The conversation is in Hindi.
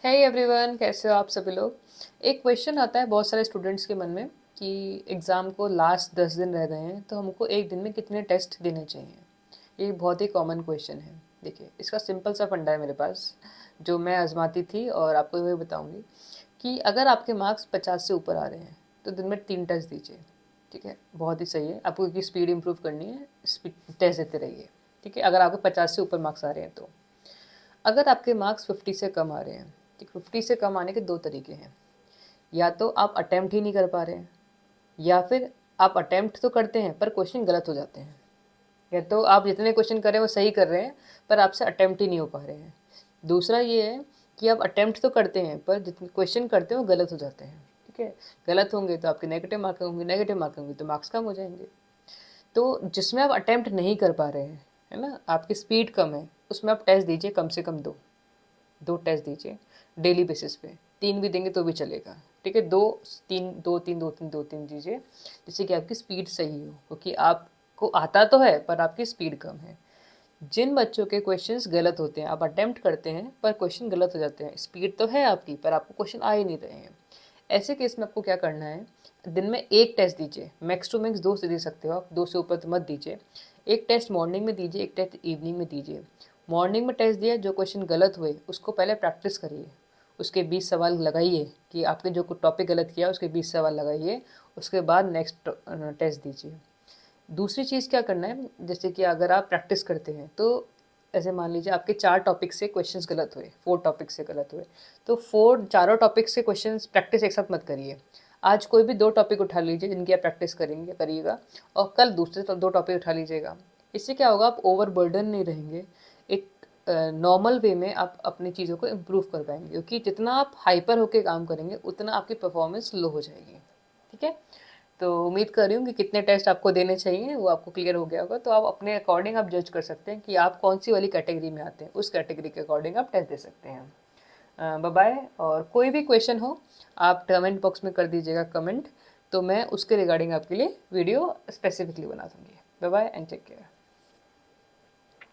हे एवरीवन, कैसे हो आप सभी लोग। एक क्वेश्चन आता है बहुत सारे स्टूडेंट्स के मन में कि एग्ज़ाम को लास्ट 10 दिन रह गए हैं तो हमको एक दिन में कितने टेस्ट देने चाहिए। ये बहुत ही कॉमन क्वेश्चन है। देखिए, इसका सिंपल सा फंडा है मेरे पास, जो मैं आजमाती थी और आपको वही बताऊंगी कि अगर आपके मार्क्स 50 से ऊपर आ रहे हैं तो दिन में 3 टेस्ट दीजिए। ठीक है, बहुत ही सही है। आपको क्योंकि स्पीड इंप्रूव करनी है, स्पीड टेस्ट देते रहिए। ठीक है, अगर आपको 50 से ऊपर मार्क्स आ रहे हैं तो। अगर आपके मार्क्स 50 से कम आ रहे हैं, ठीक, 50 से कम आने के दो तरीके हैं। या तो आप अटेम्प्ट ही नहीं कर पा रहे हैं, या फिर आप अटेम्प्ट तो करते हैं पर क्वेश्चन गलत हो जाते हैं। या तो आप जितने क्वेश्चन कर रहे हैं वो सही कर रहे हैं पर आपसे अटेम्प्ट ही नहीं हो पा रहे हैं। दूसरा ये है कि आप अटेम्प्ट तो करते हैं पर जितने क्वेश्चन करते हैं वो गलत हो जाते हैं। ठीक है, गलत होंगे तो आपके नेगेटिव मार्किंग होंगे, नेगेटिव मार्किंग होंगे तो मार्क्स कम हो जाएंगे। तो जिसमें आप अटेम्प्ट नहीं कर पा रहे हैं, है ना, आपकी स्पीड कम है, उसमें आप टेस्ट दीजिए, कम से कम दो। दो टेस्ट दीजिए डेली बेसिस पे। तीन भी देंगे तो भी चलेगा। ठीक है, दो तीन दो तीन दो तीन दो तीन दीजिए, जिससे कि आपकी स्पीड सही हो, क्योंकि आपको आता तो है पर आपकी स्पीड कम है। जिन बच्चों के क्वेश्चंस गलत होते हैं, आप अटेम्प्ट करते हैं पर क्वेश्चन गलत हो जाते हैं, स्पीड तो है आपकी पर आपको क्वेश्चन आ ही नहीं रहे हैं, ऐसे केस में आपको क्या करना है, दिन में एक टेस्ट दीजिए। मैक्स टू मैक्स दो से दे सकते हो आप, दो से ऊपर तो मत दीजिए। एक टेस्ट मॉर्निंग में दीजिए, एक टेस्ट इवनिंग में दीजिए। मॉर्निंग में टेस्ट दिया, जो क्वेश्चन गलत हुए उसको पहले प्रैक्टिस करिए, उसके 20 सवाल लगाइए कि आपने जो टॉपिक गलत किया उसके 20 सवाल लगाइए। उसके बाद नेक्स्ट टेस्ट दीजिए। दूसरी चीज़ क्या करना है, जैसे कि अगर आप प्रैक्टिस करते हैं तो ऐसे मान लीजिए आपके 4 टॉपिक से क्वेश्चंस गलत हुए, 4 टॉपिक से गलत हुए, तो चारों टॉपिक से क्वेश्चंस प्रैक्टिस एक साथ मत करिए। आज कोई भी 2 टॉपिक उठा लीजिए जिनकी आप प्रैक्टिस करेंगे करिएगा, और कल दूसरे 2 टॉपिक उठा लीजिएगा। इससे क्या होगा, आप ओवर बर्डन नहीं रहेंगे। एक नॉर्मल वे में आप अपनी चीज़ों को इम्प्रूव कर पाएंगे, क्योंकि जितना आप हाइपर होकर काम करेंगे उतना आपकी परफॉर्मेंस लो हो जाएगी। ठीक है, तो उम्मीद कर रही हूँ कि कितने टेस्ट आपको देने चाहिए वो आपको क्लियर हो गया होगा। तो आप अपने अकॉर्डिंग आप जज कर सकते हैं कि आप कौन सी वाली कैटेगरी में आते हैं, उस कैटेगरी के अकॉर्डिंग आप टेस्ट दे सकते हैं। Bye bye. और कोई भी क्वेश्चन हो आप कमेंट बॉक्स में कर दीजिएगा कमेंट, तो मैं उसके रिगार्डिंग आपके लिए वीडियो स्पेसिफिकली बना दूंगी। Bye bye and take care.